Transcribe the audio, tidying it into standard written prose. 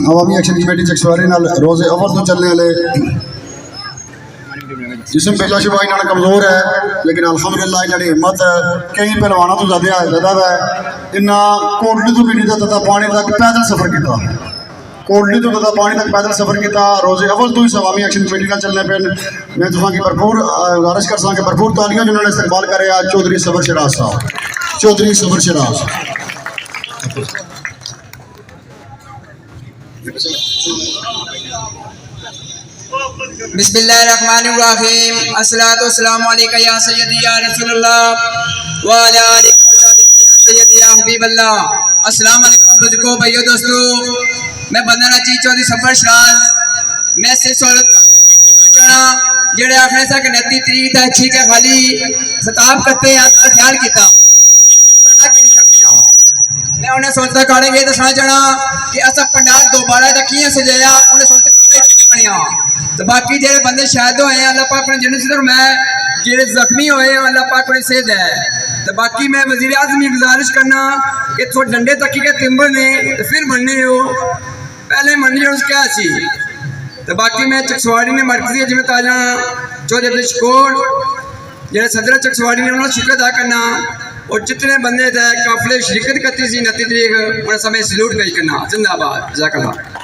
अवामी action committee Chakswari नाल रोज़े अव्वल तो चलने वाले जिसम पेशा शुबा इन्होंने कमज़ोर है, लेकिन अल्हम्दुलिल्लाह इन्होंने हिम्मत कई पहलवानों तो ज़्यादा है। इन्हें कोटली तो भी नहीं था पानी तक पैदल सफ़र किया, कोटली तो तथा पानी तक पैदल सफ़र किया। रोज़े अव्वल तो ही अवामी एक्शन कमेटी का चलने पे मैं तुम की भरपूर गुजारिश कर सकें, भरपूर तालियां जिन्होंने इस्तेमाल करे चौधरी सबर शराज साहब, चौधरी सबर शराज। बिस्मिल्लाहिर्रहमानिर्रहीम। अस्सलातु वस्सलामु अलैका या सय्यदी या रसूलल्लाह व अला आलिहि व सहबिहि या सय्यदी या हबीबल्लाह। अस्सलाम वालेकुम बुजुर्गों, भाइयों, दोस्तों, मैं बंदना चीज चौधरी सफर शराज। मैं सिर्फ सोलत जाना जेड़े आखने सा कि 29 तरीक दा ठीक है खाली खिताब करते हैं का ख्याल किया। मैं उन्हें सोचता काड़े ये दसना चाहना कि असा पंडाल दोबारा किए सजाया, उन्हें सोचता बनिया। तो बाकी जेड़े बंदे शायद होए अल्लाह पाक ने जिन्हें सिर्फ मैं जेड़े जख्मी होए अल्लाह पाक ने सेहत है। तो बाकी मैं वजीर आज़म की गुजारिश करना कि थोड़े डंडे तक के तिम्बर ने तो फिर बनने हो, पहले मनने हो क्या सी। तो बाकी मैं चकसवाड़ी ने मरकजी जिम्मे ताजा चौधरी अब्दुल शकूर जेड़े सदर चकसवाड़ी ने उन्होंने शुक्र अदा करना, और जितने बंदे थे काफिले शिरकत करती सी 29 तरीक उन्हें समय सल्यूट पेश करना। जिंदाबाद, जज़ाकल्लाह।